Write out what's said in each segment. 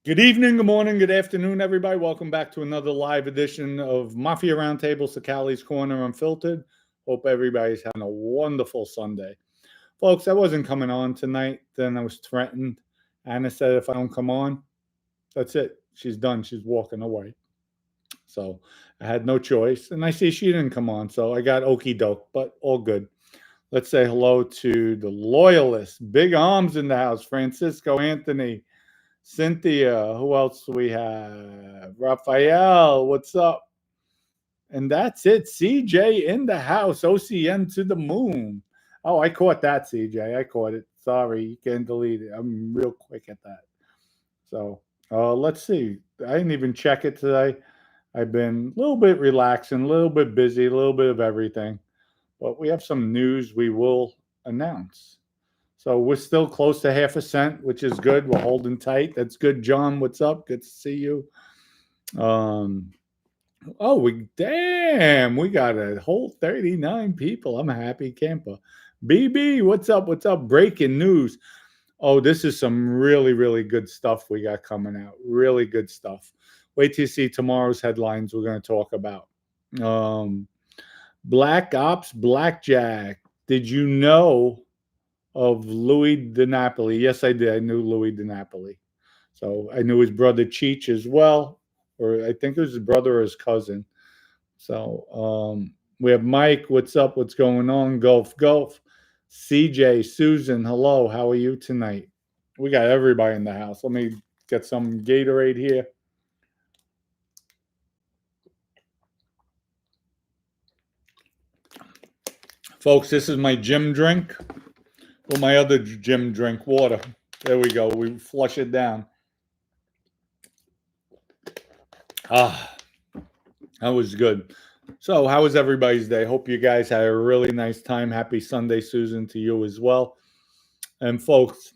Good evening, good morning, good afternoon, everybody. Welcome back to another live edition of Mafia Roundtable, Sakali's Corner Unfiltered. Hope everybody's having a wonderful Sunday. Folks, I wasn't coming on tonight. Then I was threatened. Anna said if I don't come on, that's it. She's done. She's walking away. So I had no choice. And I see she didn't come on. So I got okey doke, but all good. Let's say hello to the loyalists. Big arms in the house. Francisco, Anthony, Cynthia, who else do we have? Raphael, what's up? And that's it. CJ in the house. OCN to the moon. Oh, I caught that, CJ. I caught it. Sorry, you can delete it. I'm real quick at that. So let's see. I didn't even check it today. I've been a little bit relaxing, a little bit busy, a little bit of everything. But we have some news we will announce. So we're still close to half a cent, which is good. We're holding tight. That's good. John, what's up? Good to see you. We got a whole 39 people. I'm a happy camper. BB, what's up? What's up? Breaking news. Oh, this is some really, really good stuff we got coming out. Really good stuff. Wait till you see tomorrow's headlines we're going to talk about. Black Ops Blackjack. Did you know of Louis DiNapoli? Yes, I did. I knew Louis DiNapoli. So I knew his brother Cheech as well, or I think it was his brother or his cousin. So we have Mike. What's up? What's going on? Golf. CJ, Susan, hello. How are you tonight? We got everybody in the house. Let me get some Gatorade here. Folks, this is my gym drink. Well, my other gym drink, water. There we go. We flush it down. That was good. So, how was everybody's day? Hope you guys had a really nice time. Happy Sunday, Susan, to you as well. And folks,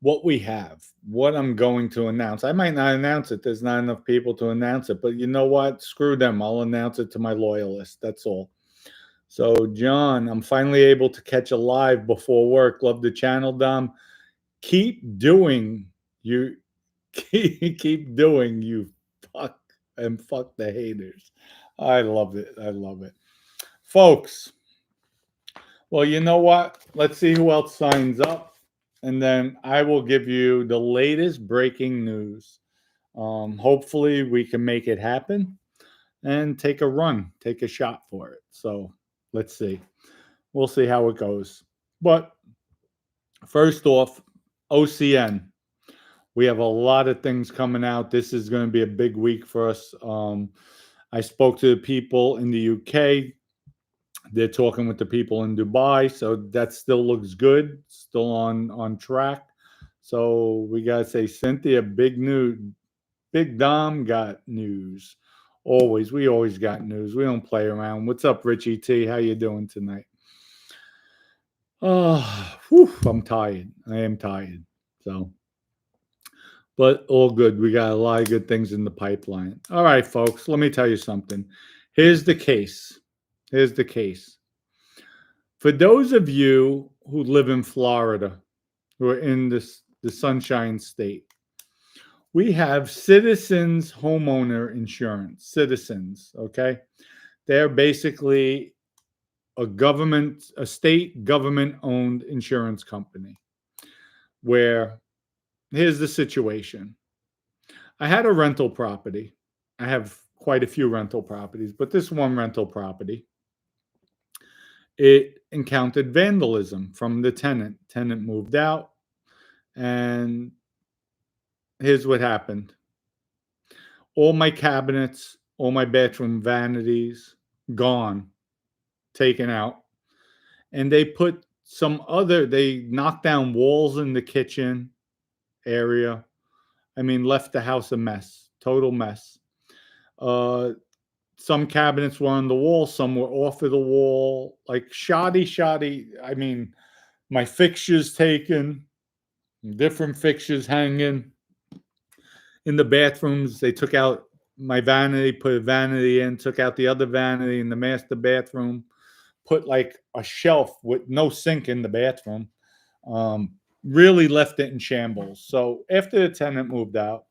what we have, what I'm going to announce. I might not announce it. There's not enough people to announce it. But you know what? Screw them. I'll announce it to my loyalists. That's all. So, John, I'm finally able to catch a live before work. Love the channel, Dom. Keep doing you. Keep doing you. Fuck and fuck the haters. I love it. I love it, folks. Well, you know what? Let's see who else signs up, and then I will give you the latest breaking news. Hopefully, we can make it happen and take a run, take a shot for it. So let's see. We'll see how it goes. But first off, OCN. We have a lot of things coming out. This is going to be a big week for us. I spoke to the people in the UK. They're talking with the people in Dubai, so that still looks good. Still on track. So we gotta say, Cynthia, big news. Big Dom got news. We always got news. We don't play around. What's up, Richie T? How you doing tonight? I'm tired. I am tired. So, but all good. We got a lot of good things in the pipeline. All right, folks, let me tell you something. Here's the case. For those of you who live in Florida, who are in the Sunshine State, we have Citizens Homeowner Insurance. Citizens, okay? They're basically a state government-owned insurance company where here's the situation. I had a rental property. I have quite a few rental properties, but this one rental property, it encountered vandalism from the tenant. Tenant moved out, and here's what happened. All my cabinets, all my bathroom vanities, gone, taken out. And they knocked down walls in the kitchen area. I mean, left the house a mess, total mess. Some cabinets were on the wall, some were off of the wall, like shoddy. I mean, my fixtures taken, different fixtures hanging. In the bathrooms, they took out my vanity, put a vanity in, took out the other vanity in the master bathroom, put like a shelf with no sink in the bathroom. really left it in shambles. So after the tenant moved out,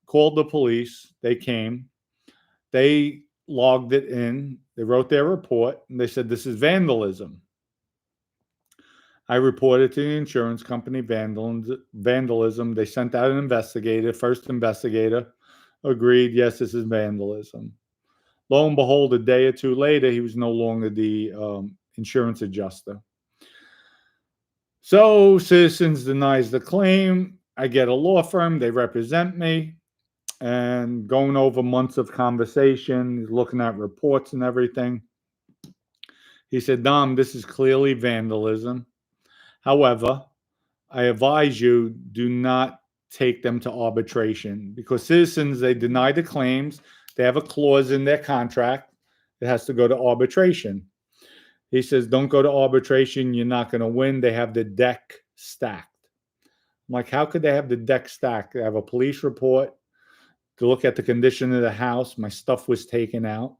called the police. They came. They logged it in. They wrote their report, and they said this is vandalism. I reported to the insurance company vandalism. They sent out an investigator. First investigator agreed, yes, this is vandalism. Lo and behold, a day or two later, he was no longer the insurance adjuster. So Citizens denies the claim. I get a law firm. They represent me. And going over months of conversation, looking at reports and everything. He said, Dom, this is clearly vandalism. However, I advise you, do not take them to arbitration because Citizens, they deny the claims. They have a clause in their contract. It has to go to arbitration. He says, don't go to arbitration. You're not going to win. They have the deck stacked. I'm like, how could they have the deck stacked? They have a police report to look at the condition of the house. My stuff was taken out.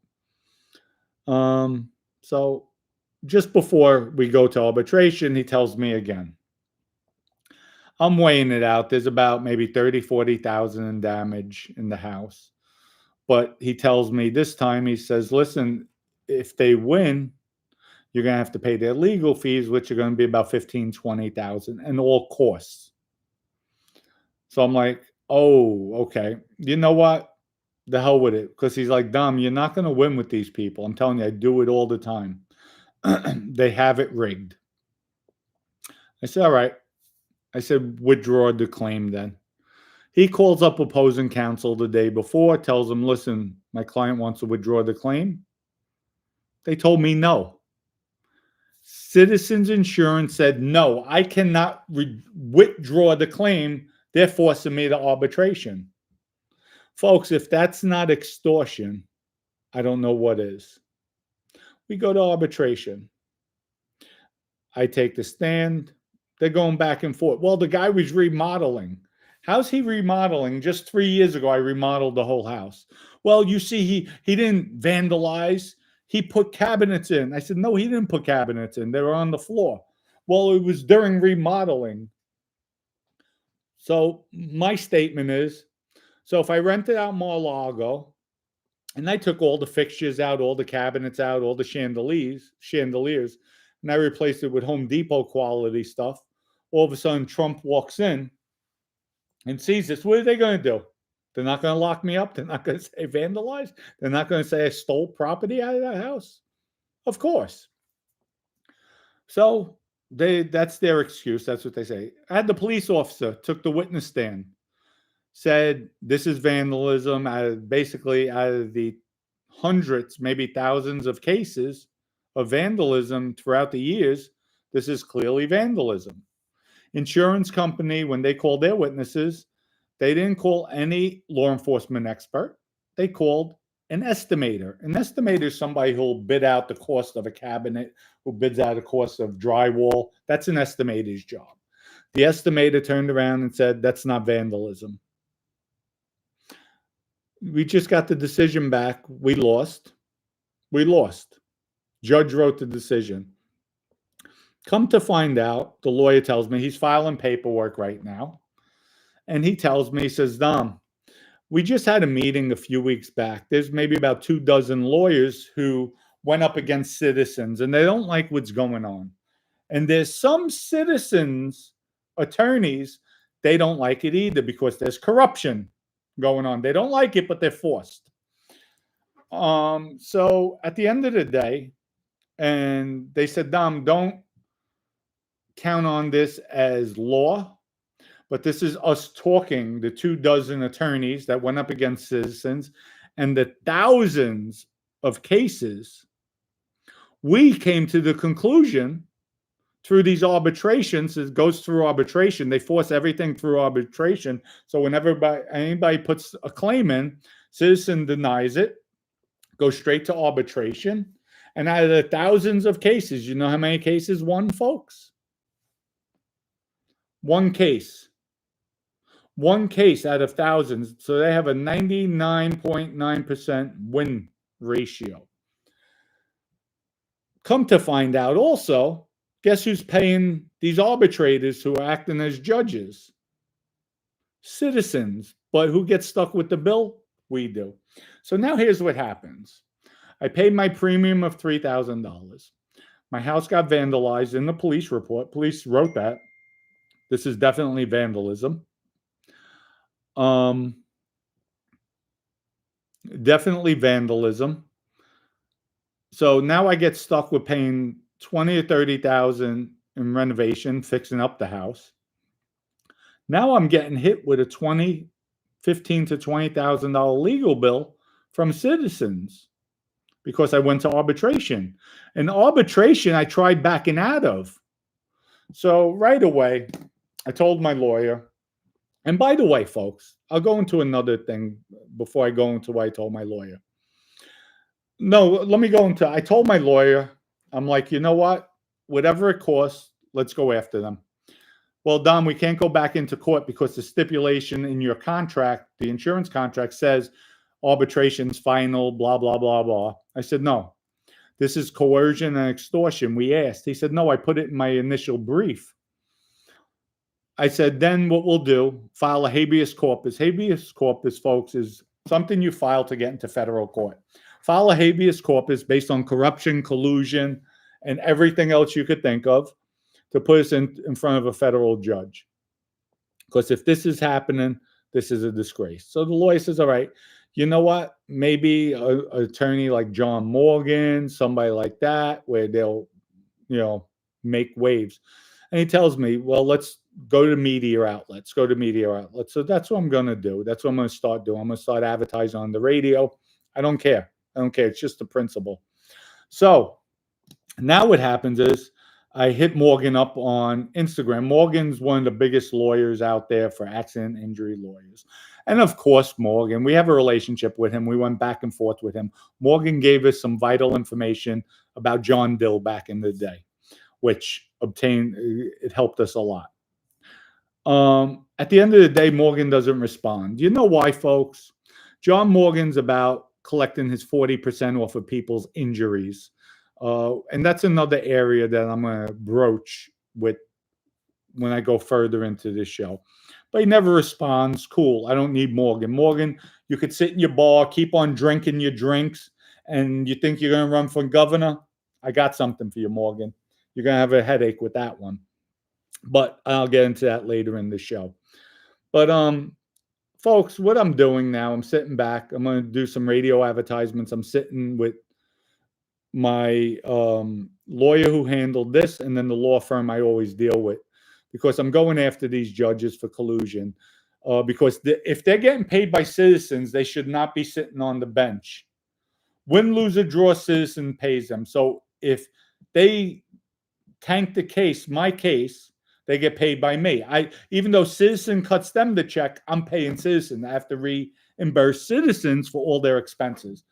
So just before we go to arbitration, he tells me again, I'm weighing it out. There's about maybe 30, 40,000 in damage in the house. But he tells me this time, he says, listen, if they win, you're going to have to pay their legal fees, which are going to be about 15, 20,000 and all costs. So I'm like, oh, okay. You know what? The hell with it. Because he's like, Dom, you're not going to win with these people. I'm telling you, I do it all the time. They have it rigged. I said, all right. I said, withdraw the claim then. He calls up opposing counsel the day before, tells them, listen, my client wants to withdraw the claim. They told me no. Citizens Insurance said, no, I cannot withdraw the claim. They're forcing me to arbitration. Folks, if that's not extortion, I don't know what is. We go to arbitration. I take the stand. They're going back and forth. Well, the guy was remodeling. How's he remodeling? Just 3 years ago, I remodeled the whole house. Well, you see, he didn't vandalize. He put cabinets in. I said, no, he didn't put cabinets in. They were on the floor. Well, it was during remodeling. So my statement is, so if I rented out Mar-a-Lago and I took all the fixtures out, all the cabinets out, all the chandeliers, and I replaced it with Home Depot quality stuff, all of a sudden Trump walks in and sees this, what are they going to do? They're not going to lock me up. They're not going to say vandalize. They're not going to say I stole property out of that house. Of course. So that's their excuse. That's what they say. I had the police officer took the witness stand, said this is vandalism. Basically, out of the hundreds, maybe thousands of cases of vandalism throughout the years, this is clearly vandalism. Insurance company, when they called their witnesses, they didn't call any law enforcement expert. They called an estimator. An estimator is somebody who'll bid out the cost of a cabinet, who bids out the cost of drywall. That's an estimator's job. The estimator turned around and said, that's not vandalism. We just got the decision back. We lost. Judge wrote the decision. Come to find out, the lawyer tells me he's filing paperwork right now. And he tells me, he says, Dom, we just had a meeting a few weeks back. There's maybe about 24 lawyers who went up against Citizens, and they don't like what's going on. And there's some Citizens attorneys, they don't like it either because there's corruption going on. They don't like it, but they're forced. So at the end of the day, and they said, Dom, don't count on this as law, but this is us talking, the 24 attorneys that went up against Citizens and the thousands of cases. We came to the conclusion through these arbitrations, it goes through arbitration. They force everything through arbitration. So whenever anybody puts a claim in, Citizen denies it, goes straight to arbitration. And out of the thousands of cases, you know how many cases won, folks? One case out of thousands. So they have a 99.9% win ratio. Come to find out also, Guess who's paying these arbitrators who are acting as judges? Citizens. But who gets stuck with the bill? We do. So now here's what happens. I paid my premium of $3,000. My house got vandalized in the police report. Police wrote that. This is definitely vandalism. Definitely vandalism. So now I get stuck with paying 20 or 30,000 in renovation, fixing up the house. Now I'm getting hit with a $15,000 to $20,000 legal bill from citizens because I went to arbitration. And arbitration I tried backing out of. So right away, I told my lawyer, and by the way, folks, I'll go into another thing before I go into what I told my lawyer. No, let me go into, I told my lawyer, I'm like, you know what? Whatever it costs, let's go after them. Well, Don, we can't go back into court because the stipulation in your contract, the insurance contract, says arbitration's final, blah, blah, blah, blah. I said, no, this is coercion and extortion. We asked. He said, no, I put it in my initial brief. I said, then what we'll do, file a habeas corpus. Habeas corpus, folks, is something you file to get into federal court. File a habeas corpus based on corruption, collusion, and everything else you could think of to put us in front of a federal judge. Because if this is happening, this is a disgrace. So the lawyer says, all right, you know what? Maybe an attorney like John Morgan, somebody like that, where they'll, make waves. And he tells me, well, let's go to media outlets. So that's what I'm going to do. That's what I'm going to start doing. I'm going to start advertising on the radio. I don't care. It's just the principle. So now what happens is I hit Morgan up on Instagram. Morgan's one of the biggest lawyers out there for accident injury lawyers. And of course, Morgan, we have a relationship with him. We went back and forth with him. Morgan gave us some vital information about John Dill back in the day, which it helped us a lot. At the end of the day, Morgan doesn't respond. You know why, folks? John Morgan's about collecting his 40% off of people's injuries. And that's another area that I'm going to broach with when I go further into this show. But he never responds. Cool. I don't need Morgan. Morgan, you could sit in your bar, keep on drinking your drinks, and you think you're going to run for governor? I got something for you, Morgan. You're going to have a headache with that one. But I'll get into that later in the show. But folks, what I'm doing now, I'm sitting back. I'm going to do some radio advertisements. I'm sitting with my lawyer who handled this, and then the law firm I always deal with, because I'm going after these judges for collusion. Because if they're getting paid by citizens, they should not be sitting on the bench. Win, lose, or draw, citizen pays them. So if they tank the case, my case, they get paid by me. Even though Citizen cuts them the check, I'm paying Citizen. I have to reimburse Citizens for all their expenses.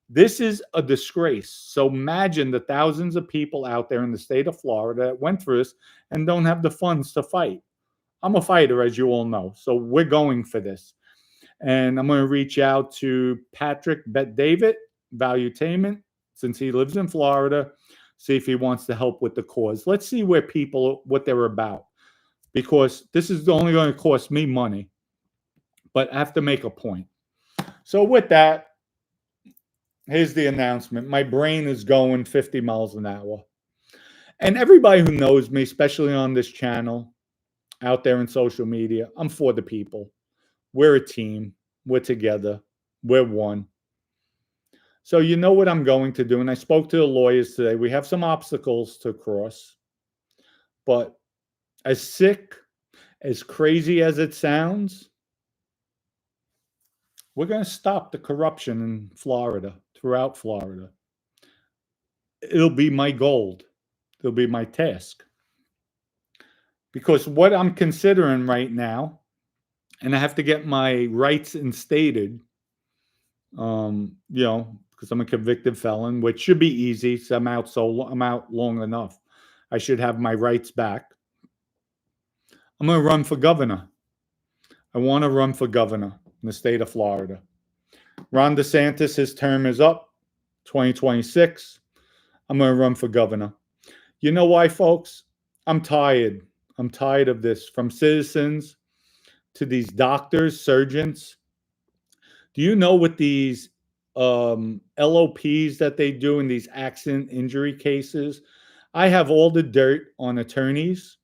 This is a disgrace. So imagine the thousands of people out there in the state of Florida that went through this and don't have the funds to fight. I'm a fighter, as you all know. So we're going for this. And I'm going to reach out to Patrick Bet-David, Valuetainment, since he lives in Florida, see if he wants to help with the cause. Let's see what they're about, because this is only going to cost me money, but I have to make a point. So with that, here's the announcement. My brain is going 50 miles an hour. And everybody who knows me, especially on this channel, out there in social media, I'm for the people. We're a team. We're together. We're one. So you know what I'm going to do. And I spoke to the lawyers today. We have some obstacles to cross. But as sick, as crazy as it sounds, we're going to stop the corruption in Florida, throughout Florida. It'll be my goal. It'll be my task. Because what I'm considering right now, and I have to get my rights instated, because I'm a convicted felon, which should be easy. So I'm out long enough. I should have my rights back. I'm going to run for governor. I want to run for governor in the state of Florida. Ron DeSantis, his term is up, 2026. I'm going to run for governor. You know why, folks? I'm tired. I'm tired of this. From citizens to these doctors, surgeons. Do you know what these LOPs that they do in these accident injury cases? I have all the dirt on attorneys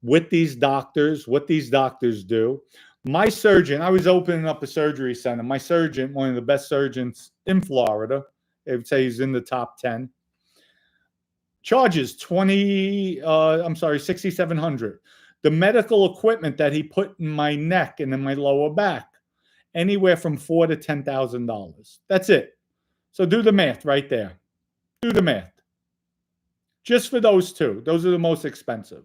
with these doctors, what these doctors do. My surgeon, I was opening up a surgery center. My surgeon, one of the best surgeons in Florida, they would say he's in the top 10, charges 6,700. The medical equipment that he put in my neck and in my lower back, anywhere from $4,000 to $10,000. That's it. So do the math right there. Do the math. Just for those two. Those are the most expensive.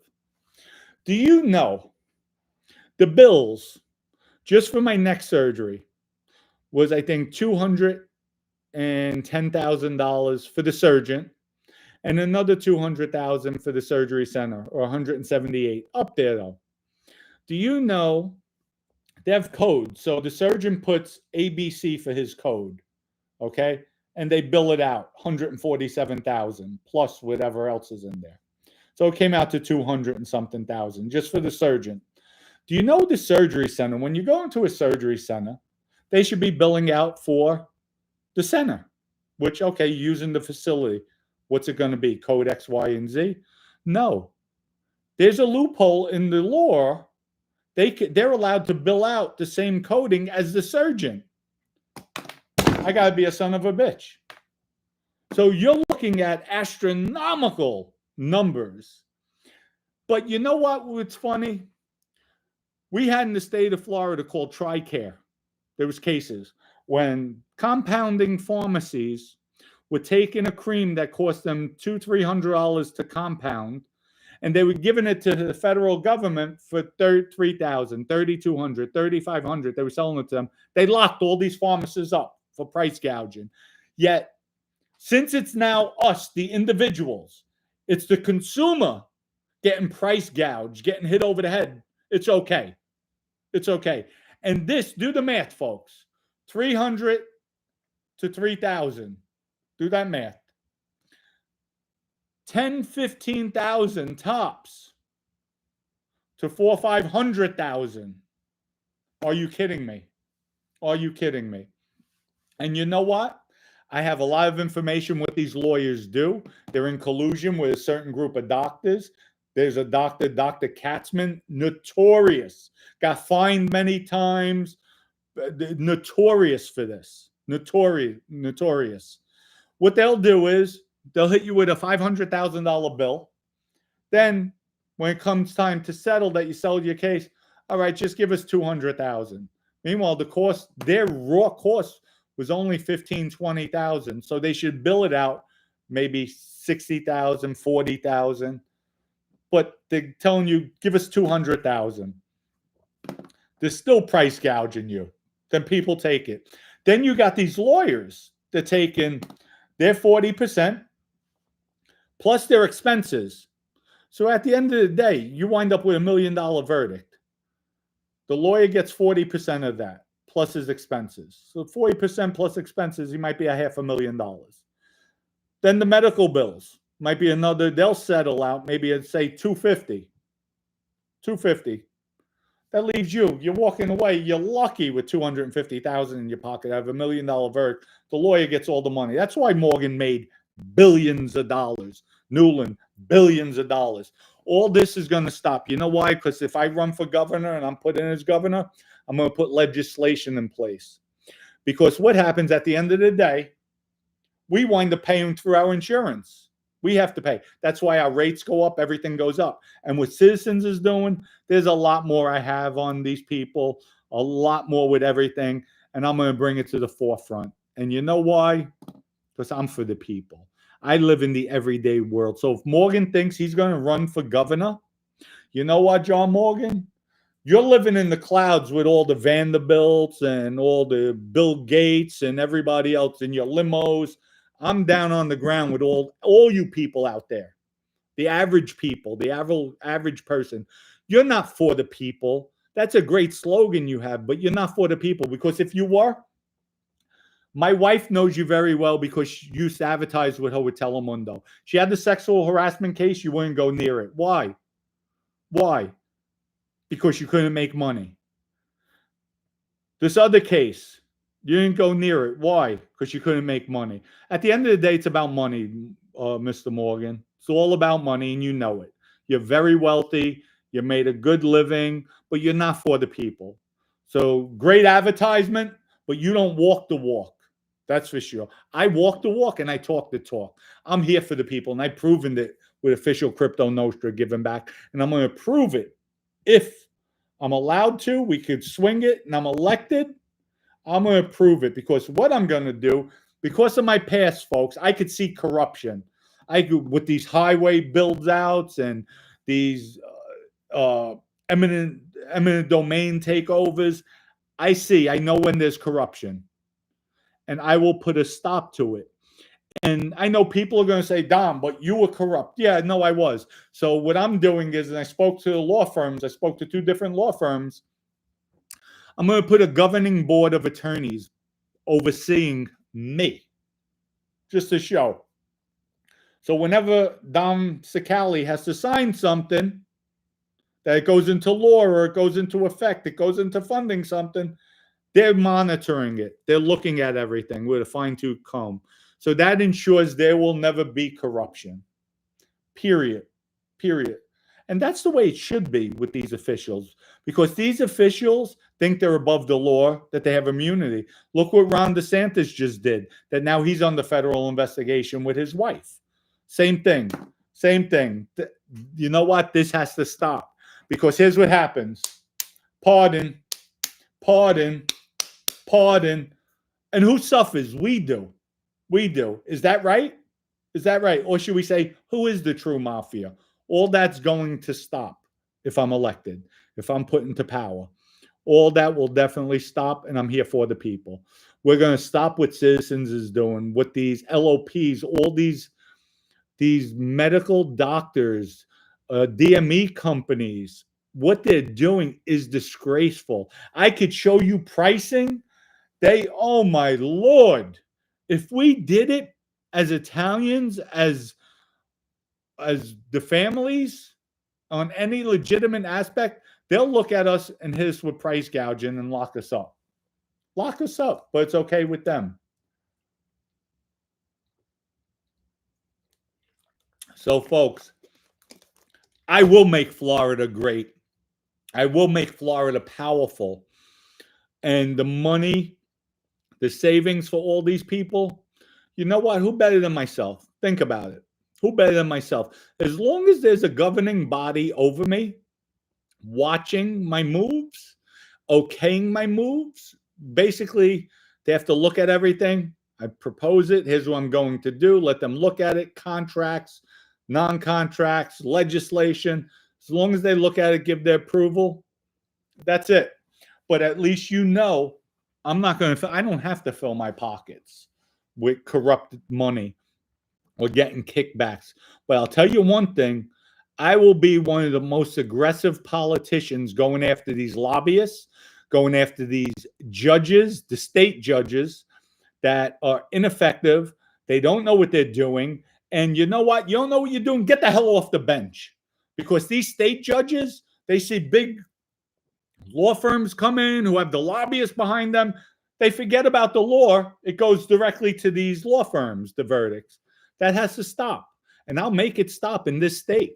Do you know the bills just for my neck surgery was, I think, $210,000 for the surgeon and another $200,000 for the surgery center, or 178 up there though. Do you know they have codes? So the surgeon puts ABC for his code, okay? And they bill it out, 147,000 plus whatever else is in there. So it came out to 200 and something thousand just for the surgeon. Do you know the surgery center? When you go into a surgery center, they should be billing out for the center, which, okay, using the facility. What's it going to be? Code X, Y, and Z? No. There's a loophole in the law. They're allowed to bill out the same coding as the surgeon. I got to be a son of a bitch. So you're looking at astronomical numbers. But you know what? What's funny? We had in the state of Florida called TRICARE. There was cases when compounding pharmacies were taking a cream that cost them $200-$300 to compound, and they were giving it to the federal government for $3,000, $3,200, $3,500. They were selling it to them. They locked all these pharmacists up for price gouging. Yet, since it's now us, the individuals, it's the consumer getting price gouged, getting hit over the head, it's okay. It's okay. And this, do the math, folks. 300 to 3,000. Do that math. 10, 15,000 tops to 400, 500,000. Are you kidding me? Are you kidding me? And you know what? I have a lot of information what these lawyers do. They're in collusion with a certain group of doctors. There's a doctor, Dr. Katzman, notorious. Got fined many times. Notorious for this. Notorious. What they'll do is they'll hit you with a $500,000 bill. Then when it comes time to settle that you settled your case, all right, just give us $200,000. Meanwhile, the cost, their raw cost was only $15,000, $20,000. So they should bill it out maybe $60,000, $40,000. But they're telling you, give us $200,000. They're still price gouging you. Then people take it. Then you got these lawyers. They're taking their 40% plus their expenses. So at the end of the day, you wind up with $1 million verdict. The lawyer gets 40% of that plus his expenses. So 40% plus expenses, he might be $500,000. Then the medical bills might be another, they'll settle out maybe at say $250. That leaves you're walking away, you're lucky with $250,000 in your pocket. I have $1 million verdict. The lawyer gets all the money. That's why Morgan made billions of dollars. Newland, billions of dollars. All this is going to stop. You know why? Because if I run for governor and I'm put in as governor, I'm going to put legislation in place. Because what happens at the end of the day, we wind up paying through our insurance. We have to pay. That's why our rates go up. Everything goes up. And what Citizens is doing, there's a lot more I have on these people, a lot more with everything. And I'm going to bring it to the forefront. And you know why? Because I'm for the people. I live in the everyday world. So if Morgan thinks he's going to run for governor, you know what, John Morgan? You're living in the clouds with all the Vanderbilts and all the Bill Gates and everybody else in your limos. I'm down on the ground with all you people out there, the average people, the average person. You're not for the people. That's a great slogan you have, but you're not for the people, because if you were, My wife knows you very well because she used to advertise with her with Telemundo. She had the sexual harassment case. You wouldn't go near it. Why? Why? Because you couldn't make money. This other case, you didn't go near it. Why? Because you couldn't make money. At the end of the day, it's about money, Mr. Morgan. It's all about money, and you know it. You're very wealthy. You made a good living, but you're not for the people. So great advertisement, but you don't walk the walk. That's for sure. I walk the walk and I talk the talk. I'm here for the people, and I've proven it with official Crypto Nostra giving back, and I'm going to prove it if I'm allowed to. We could swing it, and I'm elected. I'm going to prove it, because what I'm going to do, because of my past, folks, I could see corruption. I could, with these highway build outs and these eminent domain takeovers. I know when there's corruption, and I will put a stop to it. And I know people are going to say, Dom, but you were corrupt. Yeah, no, I was. So what I'm doing is, and I spoke to law firms, I spoke to 2 different law firms. I'm going to put a governing board of attorneys overseeing me, just to show. So whenever Dom Sicali has to sign something, that it goes into law or it goes into effect, it goes into funding something, they're monitoring it. They're looking at everything with a fine-tooth comb. So that ensures there will never be corruption. Period. Period. And that's the way it should be with these officials, because these officials think they're above the law, that they have immunity. Look what Ron DeSantis just did, that now he's on the federal investigation with his wife. Same thing. Same thing. You know what? This has to stop, because here's what happens. Pardon, pardon, pardon. And who suffers? We do. We do. Is that right? Is that right? Or should we say, who is the true mafia? All that's going to stop if I'm elected, if I'm put into power. All that will definitely stop, and I'm here for the people. We're going to stop what Citizens is doing, what these LOPs, all these medical doctors, DME companies, what they're doing is disgraceful. I could show you pricing. Oh my Lord. If we did it as Italians, as the families, on any legitimate aspect, they'll look at us and hit us with price gouging and lock us up. Lock us up, but it's okay with them. So, folks, I will make Florida great. I will make Florida powerful. And the money, the savings for all these people, you know what? Who better than myself? Think about it. Who better than myself? As long as there's a governing body over me, watching my moves, okaying my moves, basically, they have to look at everything. I propose it. Here's what I'm going to do. Let them look at it. Contracts, non-contracts, legislation. As long as they look at it, give their approval, that's it. But at least you know, I don't have to fill my pockets with corrupted money or getting kickbacks. But I'll tell you one thing, I will be one of the most aggressive politicians going after these lobbyists, going after these judges, the state judges that are ineffective. They don't know what they're doing. And you know what? You don't know what you're doing. Get the hell off the bench. Because these state judges, they see big law firms come in who have the lobbyists behind them. They forget about the law. It goes directly to these law firms, the verdicts. That has to stop. And I'll make it stop in this state.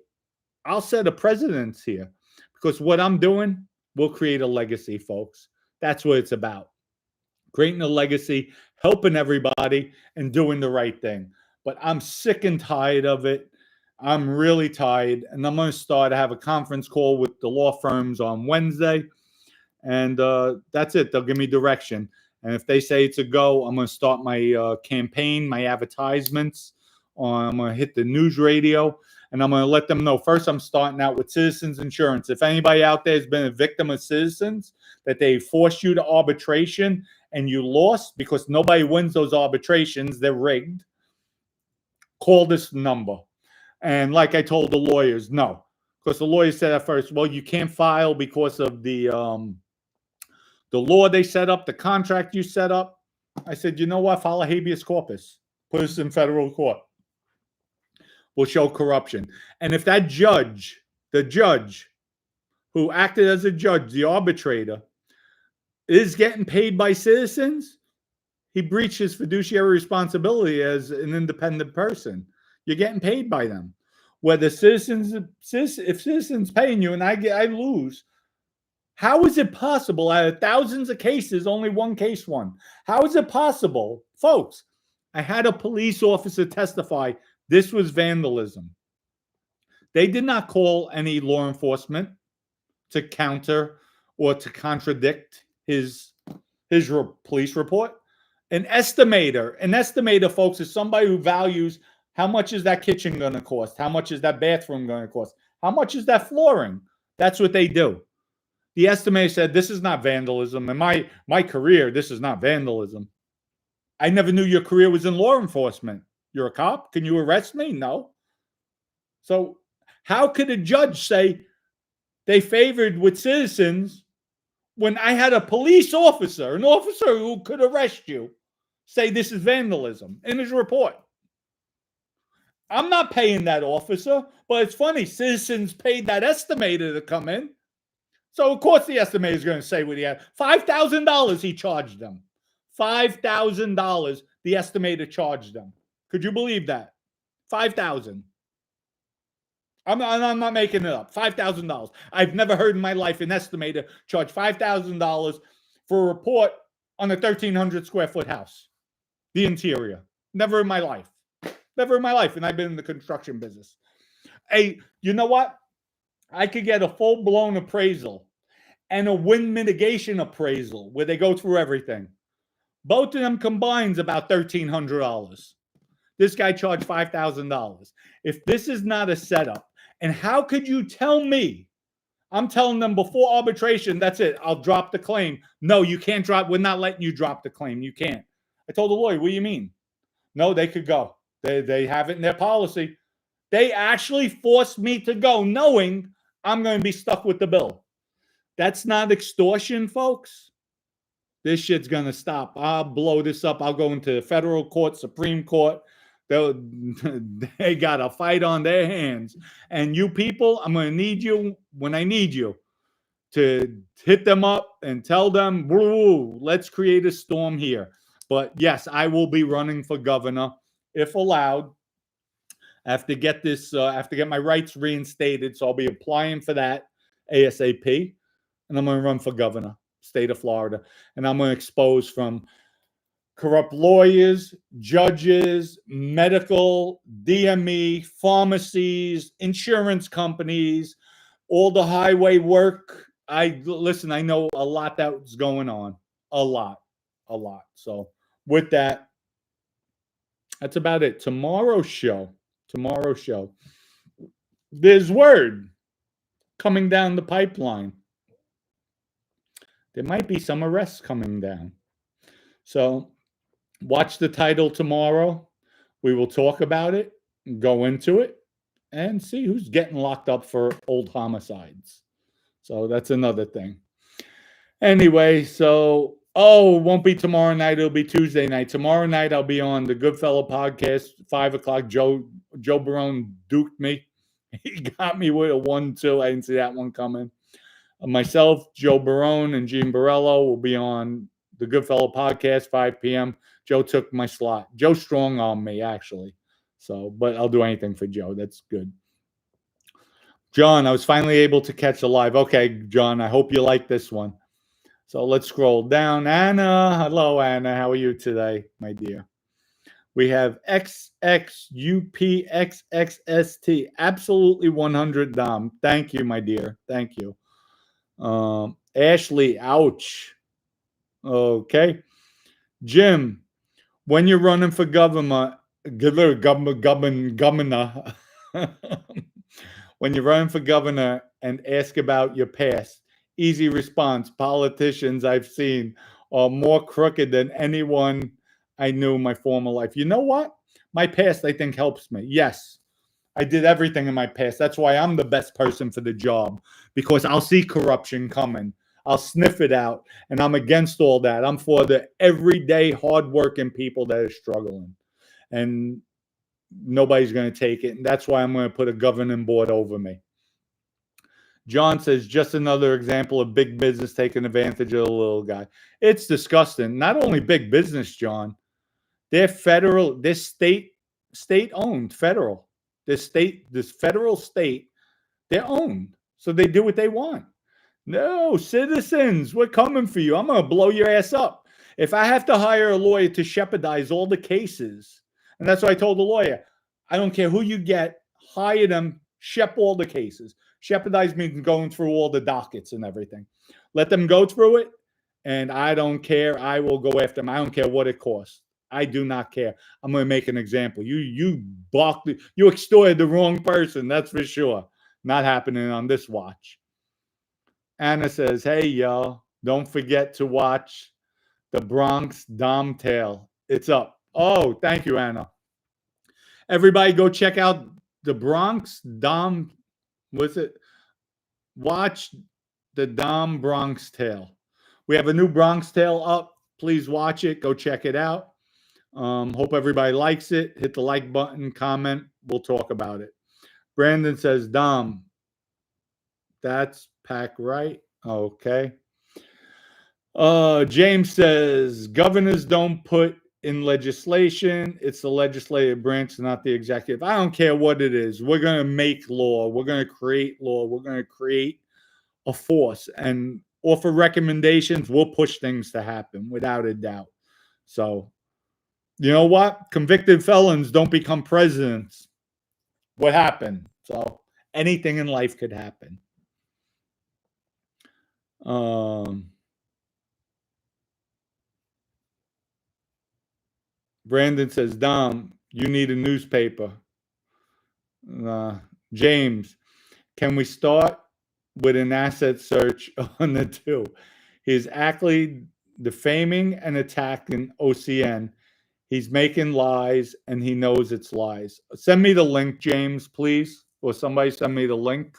I'll set a precedence here, because what I'm doing will create a legacy, folks. That's what it's about. Creating a legacy, helping everybody, and doing the right thing. But I'm sick and tired of it. I'm really tired. And I'm going to have a conference call with the law firms on Wednesday. And that's it. They'll give me direction. And if they say it's a go, I'm going to start my campaign, my advertisements. I'm going to hit the news radio, and I'm going to let them know. First, I'm starting out with Citizens Insurance. If anybody out there has been a victim of Citizens, that they forced you to arbitration and you lost because nobody wins those arbitrations, they're rigged, call this number. And like I told the lawyers, no. Because the lawyers said at first, well, you can't file because of the law they set up, the contract you set up. I said, you know what? File a habeas corpus. Put us in federal court. We'll show corruption. And if that judge, the judge who acted as a judge, the arbitrator, is getting paid by citizens, he breached his fiduciary responsibility as an independent person. You're getting paid by them. Whether if citizens paying you and I lose, how is it possible out of thousands of cases, only one case won? How is it possible? Folks, I had a police officer testify this was vandalism. They did not call any law enforcement to counter or to contradict his police report. An estimator, folks, is somebody who values how much is that kitchen going to cost? How much is that bathroom going to cost? How much is that flooring? That's what they do. The estimator said, this is not vandalism. In my career, this is not vandalism. I never knew your career was in law enforcement. You're a cop? Can you arrest me? No. So how could a judge say they favored with citizens when I had a police officer, an officer who could arrest you, say this is vandalism in his report? I'm not paying that officer, but it's funny, citizens paid that estimator to come in. So, of course, the estimator is going to say what he had. $5,000 he charged them. $5,000 the estimator charged them. Could you believe that? $5,000. I'm not making it up. $5,000. I've never heard in my life an estimator charge $5,000 for a report on a 1,300 square foot house. The interior. Never in my life. Never in my life. And I've been in the construction business. Hey, you know what? I could get a full-blown appraisal and a wind mitigation appraisal where they go through everything. Both of them combines about $1,300. This guy charged $5,000. If this is not a setup, and how could you tell me? I'm telling them before arbitration, that's it. I'll drop the claim. No, you can't drop. We're not letting you drop the claim. You can't. I told the lawyer, what do you mean? No, they could go. They have it in their policy. They actually forced me to go knowing I'm going to be stuck with the bill. That's not extortion, folks. This shit's going to stop. I'll blow this up. I'll go into federal court, Supreme Court. They got a fight on their hands. And you people, I'm going to need you when I need you to hit them up and tell them, woo, let's create a storm here. But yes, I will be running for governor if allowed. I have to get this, I have to get my rights reinstated. So I'll be applying for that ASAP. And I'm going to run for governor, state of Florida. And I'm going to expose from corrupt lawyers, judges, medical, DME, pharmacies, insurance companies, all the highway work. Listen, I know a lot that's going on. A lot. So with that, that's about it. Tomorrow's show. There's word coming down the pipeline. There might be some arrests coming down. So watch the title tomorrow. We will talk about it, go into it, and see who's getting locked up for old homicides. So that's another thing. Anyway, so, it won't be tomorrow night. It'll be Tuesday night. Tomorrow night, I'll be on the Goodfellow podcast, 5 o'clock. Joe Barone duked me. He got me with a 1-2. I didn't see that one coming. Myself, Joe Barone, and Gene Borello will be on the Goodfellow podcast, 5 p.m. Joe took my slot. Joe strong on me, actually. So, but I'll do anything for Joe. That's good. John, I was finally able to catch a live. Okay, John, I hope you like this one. So let's scroll down. Anna, hello, Anna. How are you today, my dear? We have XXUPXXST. Absolutely 100 Dom. Thank you, my dear. Thank you. Ashley, ouch. Okay. Jim, when you're running for governor, when you're running for governor and ask about your past, easy response. Politicians I've seen are more crooked than anyone I knew in my former life. You know what? My past, I think, helps me. Yes, I did everything in my past. That's why I'm the best person for the job, because I'll see corruption coming. I'll sniff it out. And I'm against all that. I'm for the everyday hardworking people that are struggling. And nobody's going to take it. And that's why I'm going to put a governing board over me. John says, just another example of big business taking advantage of the little guy. It's disgusting. Not only big business, John, they're federal, they're state owned, federal. This federal state, they're owned. So they do what they want. No, citizens, we're coming for you. I'm going to blow your ass up. If I have to hire a lawyer to shepherdize all the cases, and that's what I told the lawyer, I don't care who you get, hire them, shep all the cases. Shepherdize means going through all the dockets and everything. Let them go through it, and I don't care. I will go after them. I don't care what it costs. I do not care. I'm going to make an example. You extorted the wrong person, that's for sure. Not happening on this watch. Anna says, hey, y'all, don't forget to watch the Bronx Dom Tale. It's up. Oh, thank you, Anna. Everybody go check out the Bronx Dom. What's it? Watch the Dom Bronx Tale. We have a new Bronx Tale up. Please watch it. Go check it out. Hope everybody likes it. Hit the like button, comment. We'll talk about it. Brandon says, Dom, that's Pack right. Okay. James says, governors don't put in legislation. It's the legislative branch, not the executive. I don't care what it is. We're going to make law. We're going to create law. We're going to create a force and offer recommendations. We'll push things to happen without a doubt. So, you know what? Convicted felons don't become presidents. What happened? So anything in life could happen. Brandon says, Dom, you need a newspaper. James, can we start with an asset search on the two? He's actually defaming and attacking OCN. He's making lies, and he knows it's lies. Send me the link, James, please. Or somebody send me the link.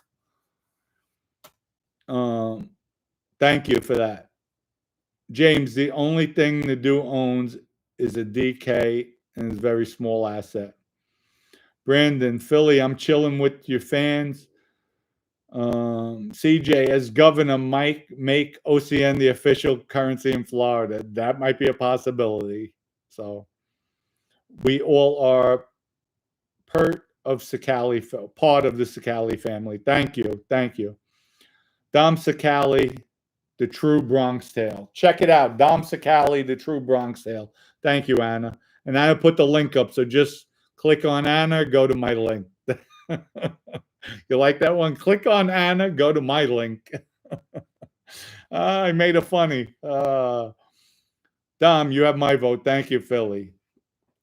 Thank you for that. James, the only thing the dude owns is a DK and is a very small asset. Brandon, Philly, I'm chilling with your fans. CJ, as governor, Mike, make OCN the official currency in Florida. That might be a possibility. So we all are part of the Sicali family. Thank you. Thank you. Dom Sicali, the true Bronx Tale. Check it out. Dom Sicali, the true Bronx Tale. Thank you, Anna. And I put the link up, so just click on Anna, go to my link. You like that one? Click on Anna, go to my link. I made it funny. Dom, you have my vote. Thank you, Philly.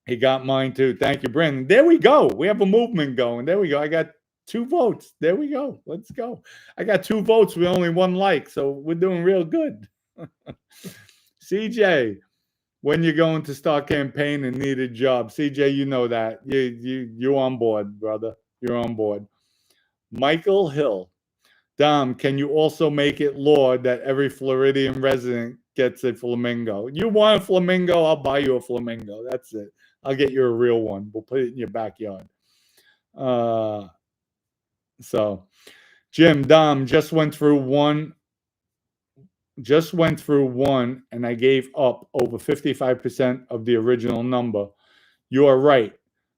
He got mine too. Thank you, Brandon. There we go. We have a movement going. There we go. I got 2 votes. There we go. Let's go. I got 2 votes with only 1 like, so we're doing real good. CJ, when you're going to start campaign and need a job, CJ, you know that. You're on board, brother. You're on board. Michael Hill. Dom, can you also make it law that every Floridian resident gets a flamingo? You want a flamingo? I'll buy you a flamingo. That's it. I'll get you a real one. We'll put it in your backyard. So, Jim, Dom just went through one, and I gave up over 55% of the original number. You are right.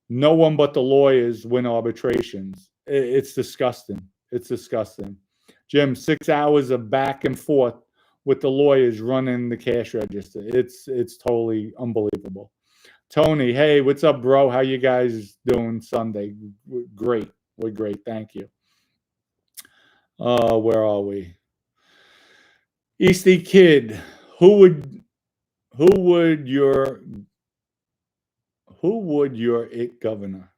No one but the lawyers win arbitrations. It's disgusting. It's disgusting. Jim, 6 hours of back and forth with the lawyers running the cash register. It's totally unbelievable. Tony, hey, what's up, bro? How you guys doing Sunday? Great. We're great. Thank you. Where are we? Easty Kid, who would your it governor?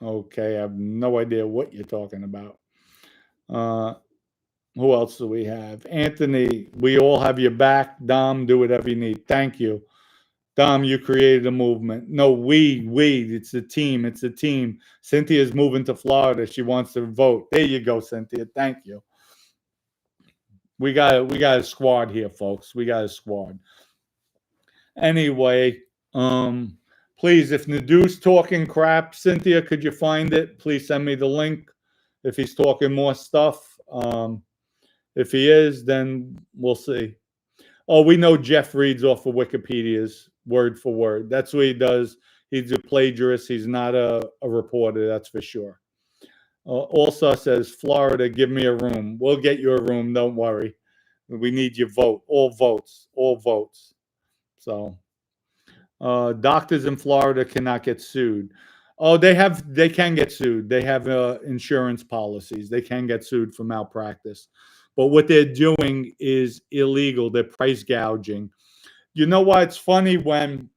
Okay, I have no idea what you're talking about. Who else do we have? Anthony, we all have your back. Dom, do whatever you need. Thank you. Dom, you created a movement. No, it's a team. It's a team. Cynthia's moving to Florida. She wants to vote. There you go, Cynthia. Thank you. We got a squad here, folks. We got a squad. Anyway, please, if Nadu's talking crap, Cynthia, could you find it? Please send me the link. If he's talking more stuff, if he is, then we'll see. Oh, we know Jeff reads off of Wikipedia's word for word. That's what he does. He's a plagiarist. He's not a reporter, that's for sure. Also says, Florida, give me a room. We'll get you a room. Don't worry. We need your vote. All votes. All votes. So, doctors in Florida cannot get sued. Oh, they can get sued. They have insurance policies. They can get sued for malpractice. But what they're doing is illegal. They're price gouging. You know what? It's funny when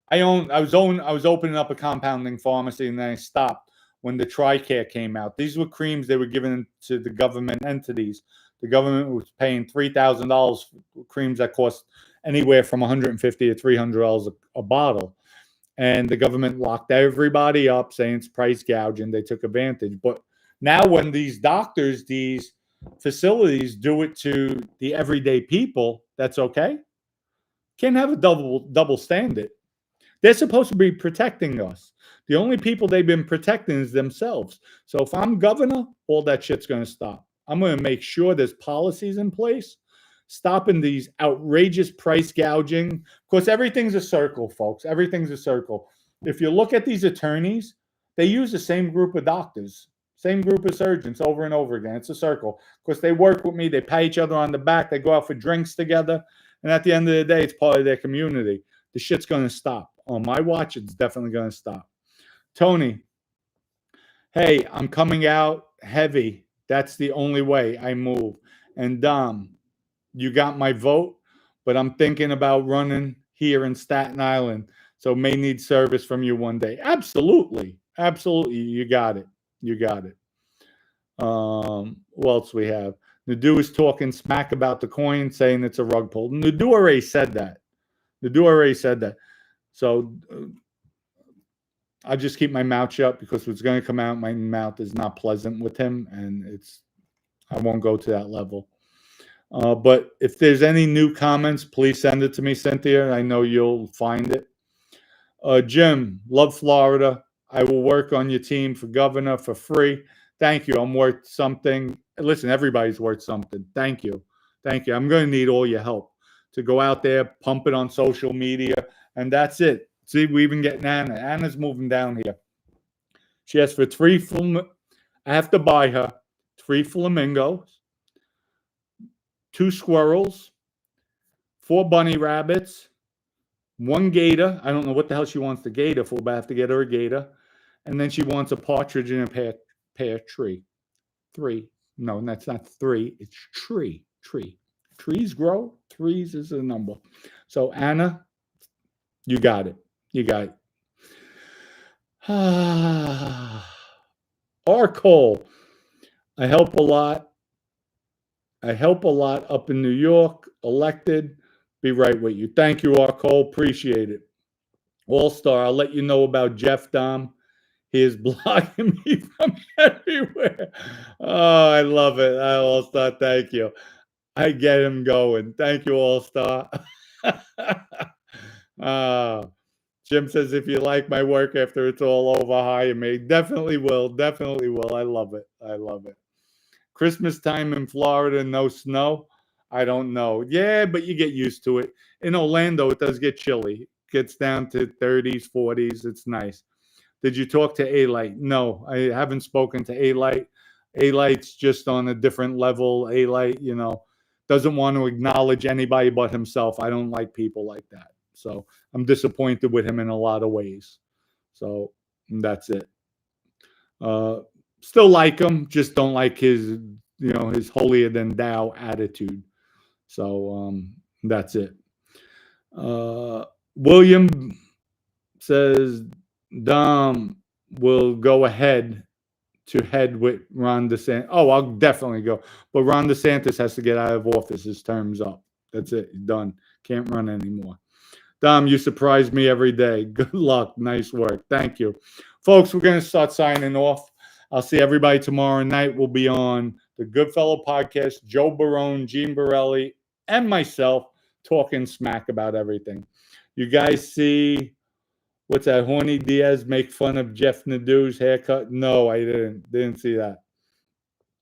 I was opening up a compounding pharmacy, and then I stopped when the TRICARE came out. These were creams they were given to the government entities. The government was paying $3,000 for creams that cost anywhere from $150 to $300 a bottle. And the government locked everybody up, saying it's price gouging. They took advantage. But now when these doctors, these facilities do it to the everyday people, that's okay. Can't have a double standard. They're supposed to be protecting us. The only people they've been protecting is themselves. So if I'm governor, all that shit's going to stop. I'm going to make sure there's policies in place stopping these outrageous price gouging. Of course, everything's a circle, folks. Everything's a circle. If you look at these attorneys, they use the same group of doctors, same group of surgeons over and over again. It's a circle. Of course, they work with me. They pat each other on the back. They go out for drinks together. And at the end of the day, it's part of their community. The shit's going to stop. On my watch, it's definitely going to stop. Tony, hey, I'm coming out heavy. That's the only way I move. And Dom, you got my vote, but I'm thinking about running here in Staten Island, so may need service from you one day. Absolutely. Absolutely. You got it. You got it. What else we have? Nadu is talking smack about the coin, saying it's a rug pull. Nadu already said that. Nadu already said that. So I'll just keep my mouth shut, because what's going to come out my mouth is not pleasant with him, and I won't go to that level. But if there's any new comments, please send it to me, Cynthia. I know you'll find it. Jim, love Florida. I will work on your team for governor for free. Thank you. I'm worth something. Listen, everybody's worth something. Thank you. Thank you. I'm going to need all your help to go out there, pump it on social media, and that's it. See, we even getting Anna. Anna's moving down here. She asked for I have to buy her 3 flamingos, 2 squirrels, 4 bunny rabbits, 1 gator. I don't know what the hell she wants the gator for, but I have to get her a gator. And then she wants a partridge in a pear tree. 3. No, that's not 3. It's tree. Trees grow. 3s is a number. So, Anna, you got it. You got it. R. Cole, I help a lot. Up in New York, elected. Be right with you. Thank you, R. Cole. Appreciate it. All-Star, I'll let you know about Jeff Dom. He is blocking me from everywhere. Oh, I love it. All-Star, thank you. I get him going. Thank you, All-Star. Jim says, if you like my work after it's all over, hire me. Definitely will. Definitely will. I love it. I love it. Christmas time in Florida, no snow. I don't know. Yeah, but you get used to it. In Orlando, it does get chilly. It gets down to 30s, 40s. It's nice. Did you talk to A-Light? No, I haven't spoken to A-Light. A-Light's just on a different level. A-Light, doesn't want to acknowledge anybody but himself. I don't like people like that. So I'm disappointed with him in a lot of ways. So that's it. Still like him, just don't like his holier than thou attitude. So that's it. William says Dom will go ahead with Ron DeSantis. Oh, I'll definitely go. But Ron DeSantis has to get out of office. His term's up. That's it. He's done. Can't run anymore. Dom, you surprise me every day. Good luck. Nice work. Thank you. Folks, we're going to start signing off. I'll see everybody tomorrow night. We'll be on the Goodfellow Podcast, Joe Barone, Gene Borelli, and myself talking smack about everything. You guys see what's that? Horny Diaz make fun of Jeff Nadeau's haircut? No, I didn't see that.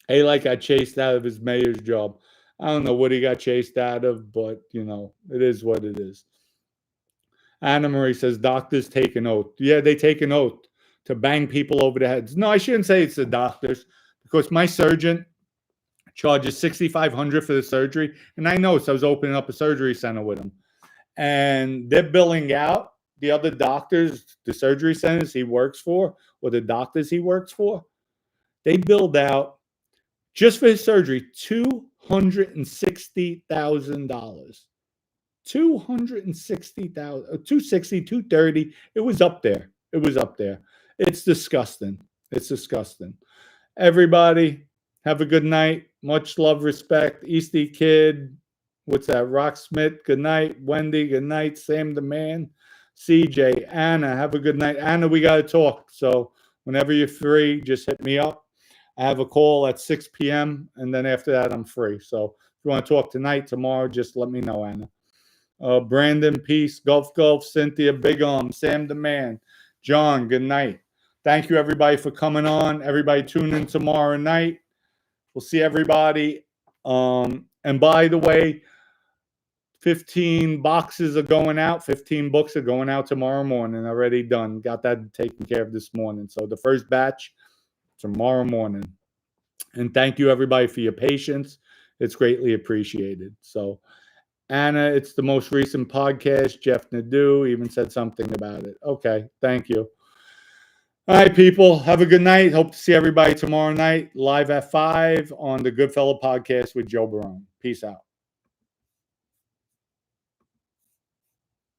Haley got chased out of his mayor's job. I don't know what he got chased out of, but it is what it is. Anna Marie says doctors take an oath. Yeah, they take an oath to bang people over the heads. No, I shouldn't say it's the doctors, because my surgeon charges $6,500 for the surgery, and I know, so I was opening up a surgery center with him, and they're billing out the other doctors, the surgery centers he works for, or the doctors he works for. They billed out just for his surgery $260,000. 260,000, 260, 230. It was up there. It was up there. It's disgusting. It's disgusting. Everybody, have a good night. Much love, respect. Easty Kid. What's that? Rocksmith. Good night. Wendy. Good night. Sam the Man. CJ. Anna. Have a good night. Anna, we got to talk. So whenever you're free, just hit me up. I have a call at 6 p.m. and then after that, I'm free. So if you want to talk tonight, tomorrow, just let me know, Anna. Brandon, peace. Gulf, Cynthia, Big Arm, Sam the Man, John, good night. Thank you, everybody, for coming on. Everybody tune in tomorrow night. We'll see everybody. And by the way, 15 boxes are going out. 15 books are going out tomorrow morning. Already done. Got that taken care of this morning. So the first batch tomorrow morning. And thank you, everybody, for your patience. It's greatly appreciated. So, Anna, it's the most recent podcast. Jeff Nadeau even said something about it. Okay, thank you. All right, people, have a good night. Hope to see everybody tomorrow night, live at 5 on the Goodfellow Podcast with Joe Barone. Peace out.